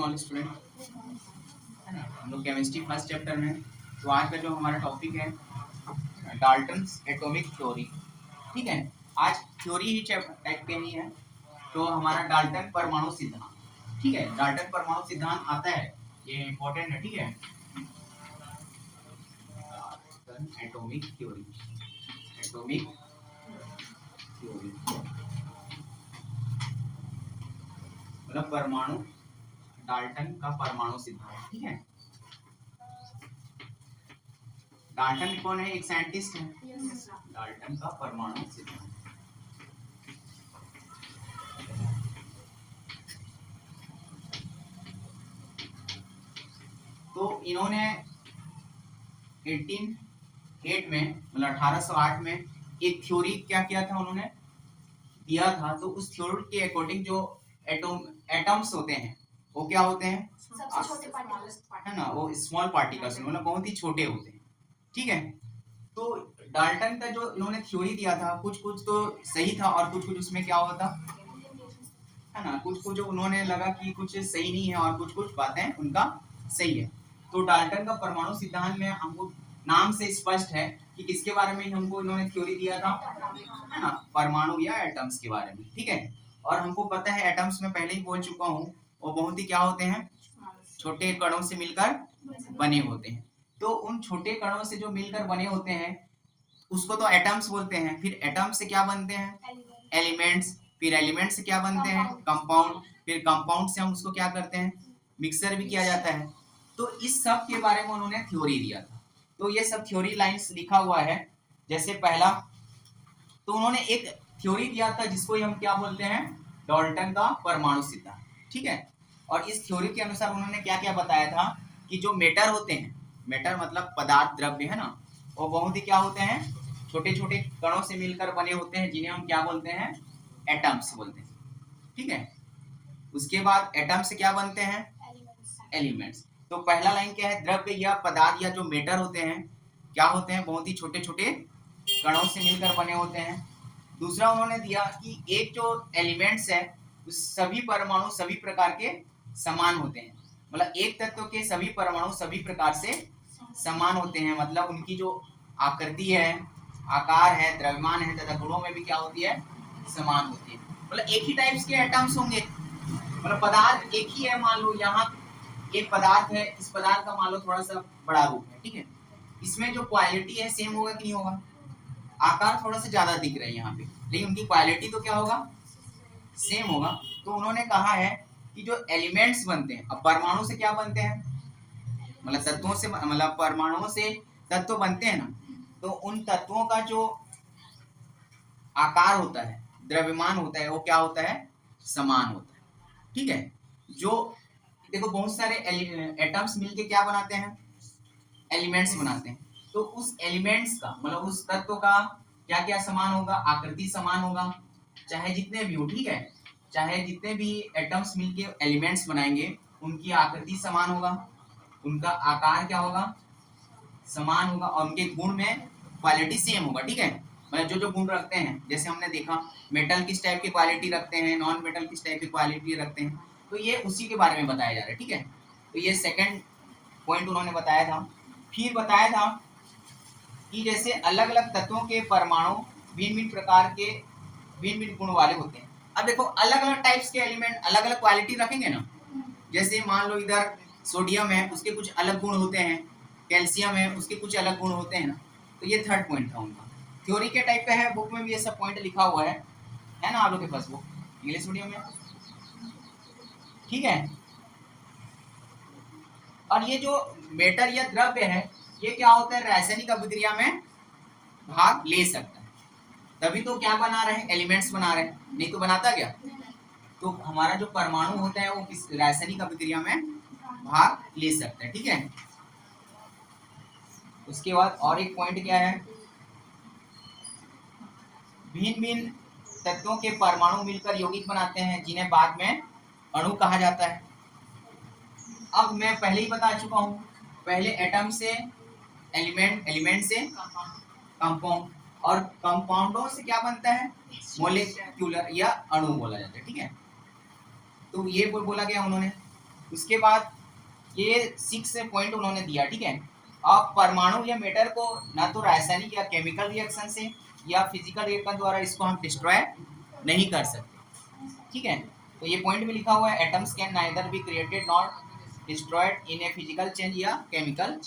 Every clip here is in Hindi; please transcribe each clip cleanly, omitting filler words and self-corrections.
मॉर्निंग ऑल स्टूडेंट, है ना। हम लोग केमिस्ट्री फर्स्ट चैप्टर में। तो आज का जो हमारा टॉपिक है डाल्टन्स एटॉमिक थ्योरी। ठीक है, आज थ्योरी ही टाइप के ही है। तो हमारा डाल्टन परमाणु सिद्धांत, ठीक है, डाल्टन परमाणु सिद्धांत आता है, ये इंपॉर्टेंट है। ठीक है, Dalton atomic theory, atomic theory मतलब परमाणु, डाल्टन का परमाणु सिद्धांत। ठीक है, डाल्टन कौन है? एक साइंटिस्ट है। डाल्टन का परमाणु सिद्धांत। तो इन्होंने 1808 में मतलब 1808 में एक थ्योरी क्या किया था, उन्होंने दिया था। तो उस थ्योरी के अकॉर्डिंग जो एटम्स होते हैं वो क्या होते हैं? सबसे छोटे पार्टिकल्स, है ना, वो स्मॉल पार्टिकल्स मतलब बहुत ही छोटे होते हैं। ठीक है, तो डाल्टन का जो इन्होंने थ्योरी दिया था, कुछ कुछ तो सही था और कुछ कुछ उसमें क्या हुआ था, है ना, कुछ कुछ जो उन्होंने लगा कि कुछ सही नहीं है और कुछ कुछ बातें उनका सही है। तो डाल्टन का परमाणु सिद्धांत में हमको नाम से स्पष्ट है कि किसके बारे में हमको इन्होंने थ्योरी दिया था, है ना, परमाणु या एटम्स के बारे में। ठीक है, और हमको पता है एटम्स में पहले ही बोल चुका हूँ, वो बहुत ही क्या होते हैं, छोटे कणों से मिलकर बने होते हैं। तो उन छोटे कणों से जो मिलकर बने होते हैं उसको तो एटम्स बोलते हैं। फिर एटम्स से क्या बनते हैं? एलिमेंट्स। फिर एलिमेंट्स से क्या बनते हैं? कंपाउंड। फिर कंपाउंड से हम उसको क्या करते हैं? मिक्सर भी किया जाता है। तो इस सब के बारे में उन्होंने थ्योरी दिया था। तो ये सब थ्योरी लाइंस लिखा हुआ है। जैसे पहला तो उन्होंने एक थ्योरी दिया था जिसको हम क्या बोलते हैं? डाल्टन का परमाणु सिद्धांत। ठीक है, और इस थ्योरी के अनुसार उन्होंने क्या क्या बताया था कि जो मेटर होते हैं, मेटर मतलब पदार्थ, द्रव्य, है ना, वो बहुत ही क्या होते हैं, छोटे छोटे कणों से मिलकर बने होते हैं, जिन्हें हम क्या बोलते हैं? एटम्स बोलते हैं। ठीक है, उसके बाद एटम से क्या बनते हैं? एलिमेंट्स। तो पहला लाइन क्या है? द्रव्य या पदार्थ या जो मेटर होते हैं क्या होते हैं? बहुत ही छोटे छोटे कणों से मिलकर बने होते हैं। दूसरा उन्होंने दिया कि एक जो एलिमेंट्स है उस सभी परमाणु सभी प्रकार के समान होते हैं। मतलब एक तत्व के सभी परमाणु सभी प्रकार से समान होते हैं, मतलब उनकी जो आकृति है, आकार है, द्रव्यमान है तथा गुणों में भी क्या होती है? समान होती है। मतलब एक ही टाइप्स के एटम्स होंगे, मतलब पदार्थ एक ही है। मान लो यहाँ एक पदार्थ है, इस पदार्थ का मान लो थोड़ा सा बड़ा रूप है। ठीक है, इसमें जो क्वालिटी है सेम होगा कि नहीं होगा? आकार थोड़ा सा ज्यादा दिख रहा है यहाँ पे, लेकिन उनकी क्वालिटी तो क्या होगा? सेम होगा। तो उन्होंने कहा है कि जो एलिमेंट्स बनते हैं, अब परमाणु से क्या बनते हैं? मतलब तत्वों से, मतलब परमाणुओं से तत्व बनते हैं ना, तो उन तत्वों का जो आकार होता है, द्रव्यमान होता है, वो क्या होता है? समान होता है। ठीक है, जो देखो बहुत सारे एटम्स मिलके क्या बनाते हैं? एलिमेंट्स बनाते हैं। तो उस एलिमेंट्स का मतलब उस तत्व का क्या क्या समान होगा? आकृति समान होगा, चाहे जितने भी हो। ठीक है, चाहे जितने भी एटम्स मिलके एलिमेंट्स बनाएंगे उनकी आकृति समान होगा, उनका आकार क्या होगा? समान होगा, और उनके गुण में क्वालिटी सेम होगा। ठीक है, मतलब जो जो गुण रखते हैं, जैसे हमने देखा मेटल किस टाइप की क्वालिटी रखते हैं, नॉन मेटल किस टाइप की क्वालिटी रखते हैं, तो ये उसी के बारे में बताया जा रहा है। ठीक है, तो ये सेकंड पॉइंट उन्होंने बताया था। फिर बताया था कि जैसे अलग अलग तत्वों के परमाणु भिन्न भिन्न प्रकार के भिन्न भिन्न गुण वाले होते हैं। अब देखो अलग अलग टाइप्स के एलिमेंट अलग अलग क्वालिटी रखेंगे ना। जैसे मान लो इधर सोडियम है, उसके कुछ अलग गुण होते हैं, कैल्शियम है, उसके कुछ अलग गुण होते हैं ना। तो ये थर्ड पॉइंट था उनका, थ्योरी के टाइप का है। बुक में भी ये सब पॉइंट लिखा हुआ है ना आप लोग के पास बुक इंग्लिश मीडियम में। ठीक है, और ये जो मेटर या द्रव्य है ये क्या होता है? रासायनिक अभिक्रिया में भाग ले सकता है, तभी तो क्या बना रहे हैं? एलिमेंट्स बना रहे हैं, नहीं तो बनाता क्या? तो हमारा जो परमाणु होता है वो किस रासायनिक अभिक्रिया में भाग ले सकता है। ठीक है, उसके बाद और एक पॉइंट क्या है? भिन्न भिन्न तत्वों के परमाणु मिलकर यौगिक बनाते हैं, जिन्हें बाद में अणु कहा जाता है। अब मैं पहले ही बता चुका हूँ, पहले एटम से एलिमेंट, एलिमेंट से कंपाउंड, और कंपाउंडों से क्या बनता है? मॉलिक्यूलर या अणु बोला जाता है। ठीक है, तो ये बोला गया उन्होंने। उसके बाद ये 6 पॉइंट उन्होंने दिया, ठीक है। अब परमाणु या मैटर को ना तो रासायनिक या केमिकल रिएक्शन से या फिजिकल रिएक्शन द्वारा इसको हम डिस्ट्रॉय नहीं कर सकते, ठीक है। तो ये पॉइंट में लिखा हुआ है, atoms can neither be created not destroyed in a physical change या केमिकल,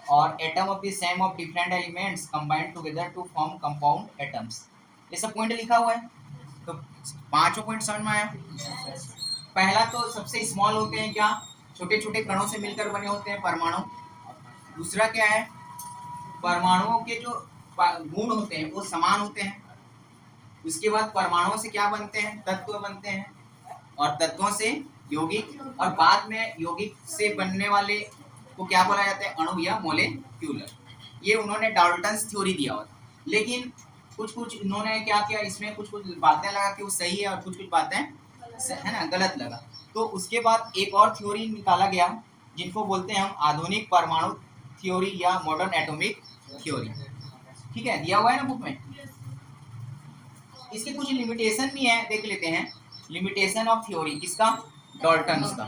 और atom of the same of different elements combined together to form compound atoms. ये सब पॉइंट लिखा हुआ है। तो पांचों पॉइंट समझ में आया। पहला तो सबसे स्मॉल होते हैं क्या, छोटे छोटे कणों से मिलकर बने होते हैं परमाणु। दूसरा क्या है, परमाणुओं के जो गुण होते हैं वो समान होते हैं। उसके बाद परमाणुओं से क्या बनते हैं, तत्व बनते हैं, और तत्वों से यौगिक, और बाद में यौगिक से बनने वाले को क्या बोला जाता है, अणु या मोलेक्यूलर। ये उन्होंने डाल्टन्स थ्योरी दिया हुआ। लेकिन कुछ कुछ इन्होंने क्या किया, इसमें कुछ कुछ बातें लगा कि वो सही है और कुछ कुछ बातें है ना गलत लगा। तो उसके बाद एक और थ्योरी निकाला गया जिनको बोलते हैं हम आधुनिक परमाणु थ्योरी या मॉडर्न एटॉमिक थ्योरी, ठीक है, दिया हुआ है ना बुक में। इसके कुछ लिमिटेशन भी हैं, देख लेते हैं। लिमिटेशन ऑफ थ्योरी किसका, डाल्टन्स का,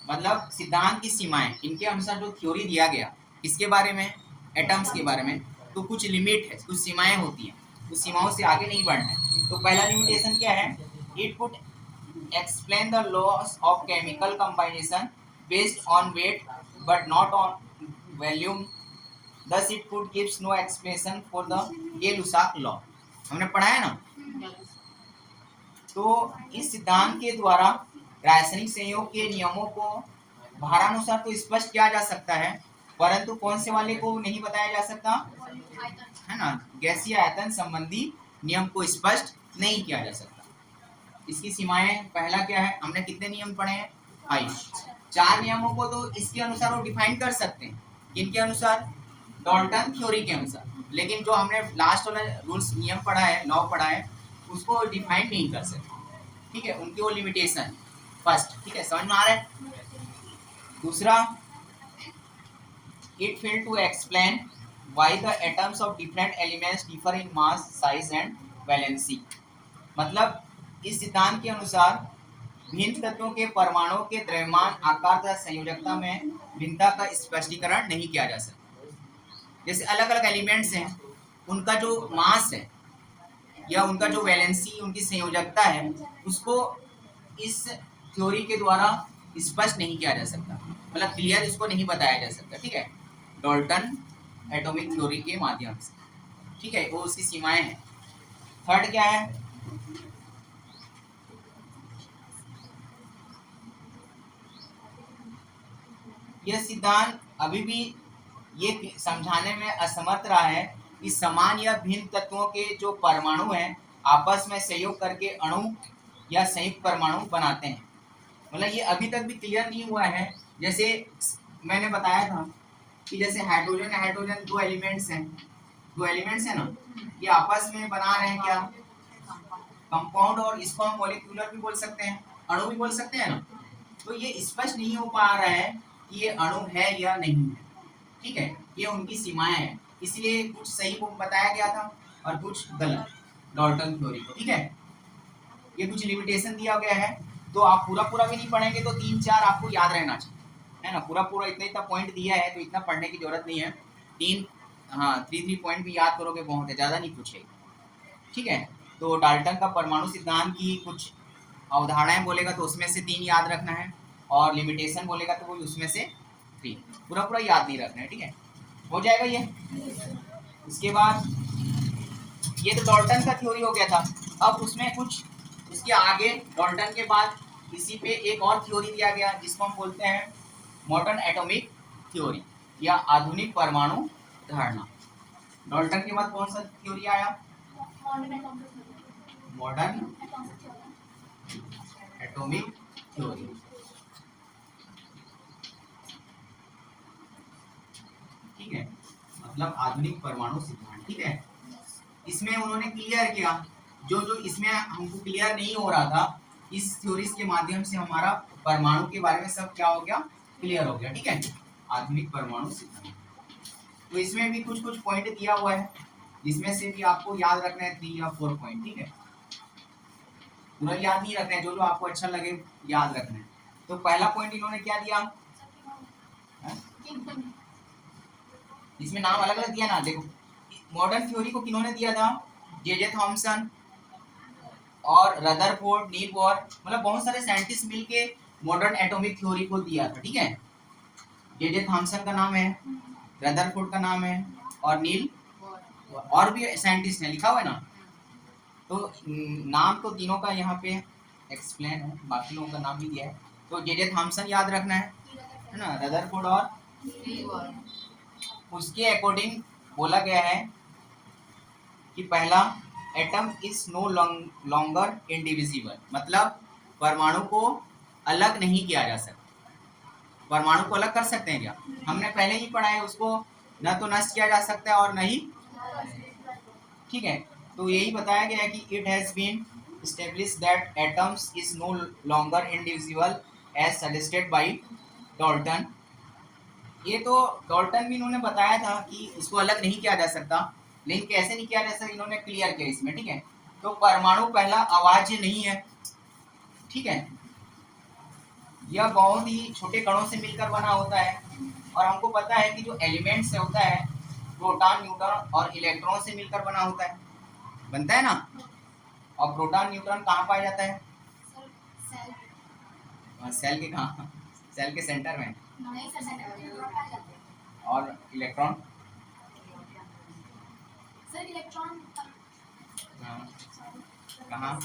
मतलब सिद्धांत की सीमाएं। इनके अनुसार जो थ्योरी दिया गया किसके बारे में, एटम्स के बारे में, तो कुछ लिमिट है, कुछ सीमाएं होती हैं, उस सीमाओं से आगे नहीं बढ़ना है। तो पहला लिमिटेशन क्या है, it could explain the laws of chemical combination based on weight but not on volume, thus it could gives no explanation for the Gay-Lussac law। हमने पढ़ा है ना। तो इस सिद्धांत के द्वारा रासायनिक संयोग के नियमों को भारानुसार तो स्पष्ट किया जा सकता है, परंतु कौन से वाले को नहीं बताया जा सकता, है ना, गैसीय आयतन संबंधी नियम को स्पष्ट नहीं किया जा सकता। इसकी सीमाएं, पहला क्या है, हमने कितने नियम पढ़े हैं, 5। 4 नियमों को तो इसके अनुसार वो डिफाइन कर सकते हैं, किनके अनुसार, डाल्टन थ्योरी के अनुसार। लेकिन जो हमने लास्ट वाला रूल्स नियम पढ़ा है, लॉ पढ़ा है, उसको डिफाइन नहीं कर सकते, ठीक है, उनकी वो लिमिटेशन फर्स्ट, ठीक है, समझ में आ रहा है। दूसरा, it fail to explain why the atoms of different elements differ in mass, size and valency. मतलब इस सिद्धांत के अनुसार भिन्न तत्वों के परमाणुओं के द्रव्यमान, आकार तथा संयोजकता में भिन्नता का स्पष्टीकरण नहीं किया जा सकता। जैसे अलग अलग एलिमेंट्स हैं, उनका जो मास है या उनका जो वैलेंसी, उनकी संयोजकता है, उसको इस थ्योरी के द्वारा स्पष्ट नहीं किया जा सकता, मतलब क्लियर इसको नहीं बताया जा सकता, ठीक है, डाल्टन एटॉमिक थ्योरी के माध्यम से, ठीक है, वो उसकी सीमाएं हैं। थर्ड क्या है, यह सिद्धांत अभी भी ये समझाने में असमर्थ रहा है कि समान या भिन्न तत्वों के जो परमाणु हैं आपस में सहयोग करके अणु या संयुक्त परमाणु बनाते हैं। मतलब ये अभी तक भी क्लियर नहीं हुआ है। जैसे मैंने बताया था कि जैसे हाइड्रोजन हाइड्रोजन दो एलिमेंट्स हैं ना, ये आपस में बना रहे हैं क्या, कंपाउंड, और इसको हम मॉलिक्यूलर भी बोल सकते हैं, अणु भी बोल सकते हैं ना। तो ये स्पष्ट नहीं हो पा रहा है कि ये अणु है या नहीं है, ठीक है, ये उनकी सीमाएं हैं, इसलिए कुछ सही बताया गया था और कुछ गलत डाल्टन थ्योरी को, ठीक है। ये कुछ लिमिटेशन दिया गया है, तो आप पूरा पूरा भी नहीं पढ़ेंगे तो 3-4 आपको याद रहना चाहिए, है ना। पूरा पूरा इतना पॉइंट दिया है तो इतना पढ़ने की जरूरत नहीं है। 3 पॉइंट भी याद करोगे बहुत है, ज़्यादा नहीं पूछेगा, ठीक है। तो डाल्टन का परमाणु सिद्धांत की कुछ अवधारणाएं बोलेगा तो उसमें से 3 याद रखना है, और लिमिटेशन बोलेगा तो वो उसमें से 3, पूरा पूरा याद नहीं रखना है, ठीक है, हो जाएगा ये। उसके बाद ये तो डाल्टन का थ्योरी हो गया था। अब उसमें कुछ इसके आगे डाल्टन के बाद इसी पे एक और थ्योरी दिया गया जिसको हम बोलते हैं मॉडर्न एटॉमिक थ्योरी या आधुनिक परमाणु धारणा। डाल्टन के बाद कौन सा थ्योरी आया, मॉडर्न एटॉमिक थ्योरी, ठीक है, मतलब आधुनिक परमाणु सिद्धांत, ठीक है। इसमें उन्होंने क्लियर किया जो जो इसमें हमको क्लियर नहीं हो रहा था, इस थ्योरीज के माध्यम से हमारा परमाणु के बारे में सब क्या हो गया, क्लियर हो गया, ठीक है, आधुनिक परमाणु सिद्धांत। तो इसमें भी कुछ कुछ पॉइंट दिया हुआ है जिसमें से भी आपको याद रखना है 3 या 4 पॉइंट, ठीक है, पूरा याद नहीं रखना है, जो जो आपको अच्छा लगे याद रखना है। तो पहला पॉइंट इन्होंने क्या दिया, इसमें नाम अलग अलग दिया ना, देखो मॉडर्न थ्योरी को किन्होंने दिया था, जे थॉमसन और रदरफोर्ड, नील बोर, मतलब बहुत सारे साइंटिस्ट मिलके मॉडर्न एटॉमिक थ्योरी को दिया था, ठीक है। जे थॉमसन का नाम है, रदरफोर्ड का नाम है और नील, और भी साइंटिस्ट ने लिखा हुआ है ना। तो नाम तो तीनों का यहाँ पे एक्सप्लेन है, बाकी लोगों का नाम भी दिया है। तो जे थॉमसन याद रखना है ना, रदरफोर्ड, और उसके अकॉर्डिंग बोला गया है कि पहला, atom is no longer indivisible, मतलब परमाणु को अलग नहीं किया जा सकता। परमाणु को अलग कर सकते हैं क्या, हमने पहले ही पढ़ा है, उसको न तो नष्ट किया जा सकता है और न ही, ठीक है। तो यही बताया गया है कि it has been established that atoms is no longer indivisible as suggested by Dalton। ये तो डॉल्टन भी इन्होंने बताया था कि उसको अलग नहीं किया जा सकता, लेकिन कैसे नहीं किया जा सकता इन्होंने क्लियर किया इसमें, ठीक है। तो परमाणु पहला अवाज्य नहीं है, ठीक है, यह बहुत ही छोटे कणों से मिलकर बना होता है, और हमको पता है कि जो एलिमेंट्स होता है प्रोटॉन, न्यूट्रॉन और इलेक्ट्रॉन से मिलकर बना होता है, बनता है ना। और प्रोटॉन न्यूट्रॉन कहाँ पाया जाता है, सेल के कहाँ, सेल के सेंटर में, और इलेक्ट्रॉन, कहाँ,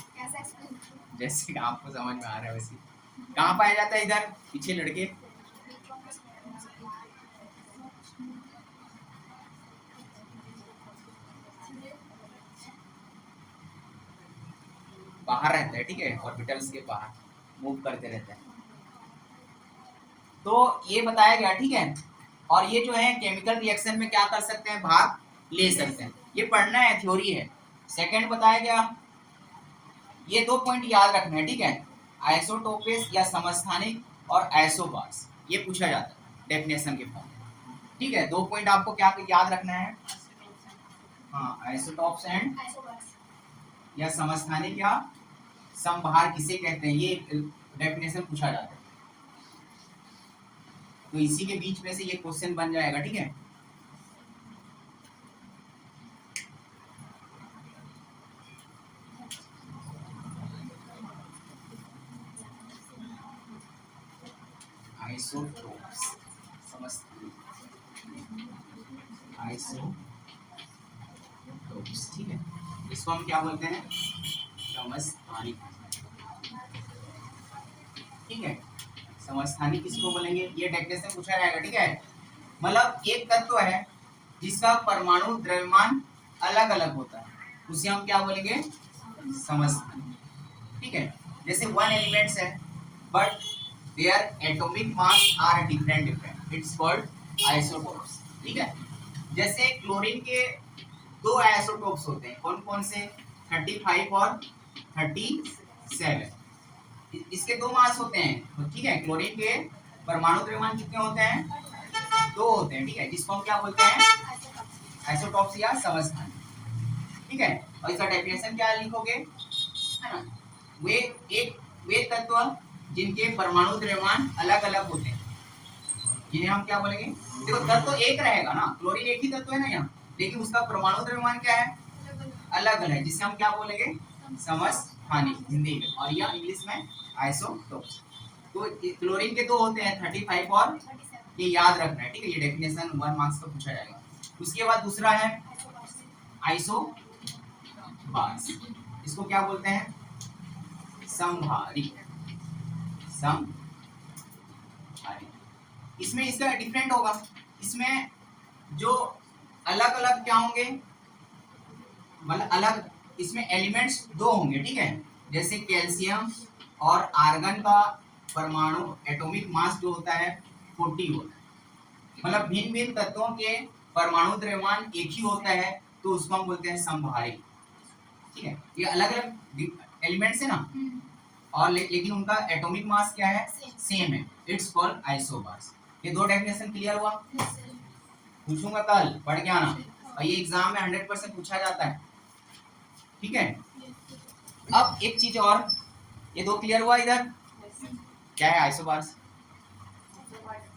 जैसे आपको समझ में आ रहा है वैसे कहाँ पाया जाता है, इधर पीछे लड़के, बाहर रहता है, ठीक है, ऑर्बिटल्स के बाहर मूव करते रहते हैं। तो ये बताया गया, ठीक है। और ये जो है केमिकल रिएक्शन में क्या कर सकते हैं, भाग ले सकते हैं, ये पढ़ना है, थ्योरी है। सेकंड बताया गया, ये 2 पॉइंट याद रखना है, ठीक है, आइसोटोपेस या समस्थानिक और आइसोबार्स, ये पूछा जाता है डेफिनेशन के फॉर्म, ठीक है। 2 पॉइंट आपको क्या याद रखना है, हाँ, आइसोटॉप्स एंड या समस्थानिक या समभार किसे कहते हैं, ये डेफिनेशन पूछा जाता है। तो इसी के बीच में से ये क्वेश्चन बन जाएगा, ठीक है। आइसोटोप्स, आइसोटोप्स, ठीक है, इसको हम क्या बोलते हैं, समस्थानिक, ठीक है। समस्थानिक किसको बोलेंगे, ये डेफिनेशन पूछा जाएगा, ठीक है। मतलब एक तत्व है जिसका परमाणु द्रव्यमान अलग अलग होता है, उसे हम क्या बोलेंगे, समस्थानिक, ठीक है। जैसे वन एलिमेंट्स है but their atomic mass are different, it's called isotopes, ठीक है। जैसे क्लोरीन के 2 आइसोटोप्स होते हैं, कौन कौन से, 35 और 37, इसके 2 मास होते हैं, ठीक है। क्लोरीन के परमाणु द्रव्यमान कितने होते हैं, 2 होते हैं, ठीक है, जिसको हम क्या बोलते हैं, आइसोटोप्स या समस्थानिक, ठीक है। और इसका डेफिनेशन क्या लिखोगे, है ना, वे तत्व जिनके परमाणु द्रव्यमान अलग अलग होते हैं, जिन्हें हम क्या बोलेंगे, देखो तत्व तो एक रहेगा ना, क्लोरीन एक ही तत्व है ना यहाँ, लेकिन उसका परमाणु द्रव्यमान क्या है, अलग अलग है, जिसे हम क्या बोलेंगे, समस्थानिक हिंदी में, और यह इंग्लिश में आइसोटोप्स। तो क्लोरीन के 2 होते हैं, 35 और, ये याद रखना है, ठीक है, ये डेफिनेशन 1 मार्क्स का पूछा जाएगा। उसके बाद दूसरा है आइसोबार्स, इसको क्या बोलते हैं, समभारी, इसमें इसका डिफरेंट होगा, इसमें जो अलग अलग क्या होंगे, मतलब अलग, इसमें एलिमेंट्स 2 होंगे, ठीक है। जैसे कैल्शियम और आर्गन का परमाणु एटॉमिक मास जो होता है 40 होता है, मतलब भिन्न भिन्न तत्वों के परमाणु द्रव्यमान एक ही होता है, तो उसको हम बोलते हैं समभारी, ठीक है। ये अलग अलग एलिमेंट्स है ना, और लेकिन उनका एटॉमिक मास क्या है, सेम है, इट्स कॉल्ड आइसोबार्स। ये 2 डेफिनेशन क्लियर हुआ, पूछूंगा कल, पढ़ के आना, और ये एग्जाम में 100% पूछा जाता है, ठीक है। अब एक चीज और, ये 2 क्लियर हुआ इधर, क्या है आइसोबार्स?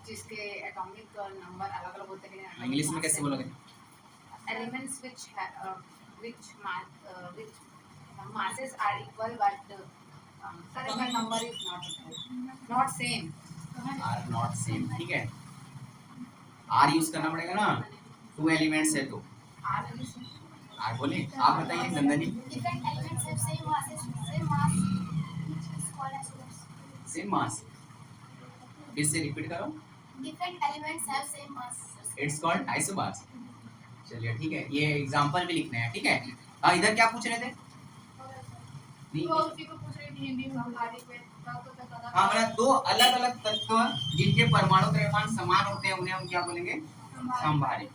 जिसके एटॉमिक नंबर अलग अलग होते हैं। इंग्लिश में कैसे बोलोगे? Elements which masses are equal but the number is not same. Are not same, ठीक है। आर यूज करना पड़ेगा ना, 2 एलिमेंट्स है तो आर बोले। आप बताइए Nandini. Different elements have same masses, same mass. It's called isotope. Same mass, फिर से रिपीट करो। Different elements have same mass. It's called isobars. चलिए ठीक है, ये एग्जांपल भी लिखने हैं, ठीक है। हाँ, इधर क्या पूछ रहे थे? नहीं, हाँ मतलब दो अलग अलग तत्व जिनके परमाणु द्रव्यमान समान होते हैं उन्हें हम क्या बोलेंगे? समभारी।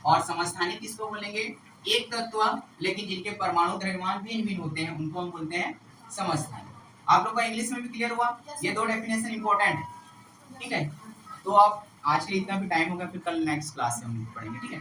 और समस्थानिक किसको बोलेंगे? एक तत्व लेकिन जिनके परमाणु द्रव्यमान भिन्न भिन्न होते हैं उनको हम बोलते हैं समस्थानिक। आप लोग का इंग्लिश में भी क्लियर हुआ? ये दो डेफिनेशन इंपॉर्टेंट है, ठीक है। तो आप आज के लिए इतना भी टाइम होगा, फिर कल नेक्स्ट क्लास में हम पढ़ेंगे, ठीक है।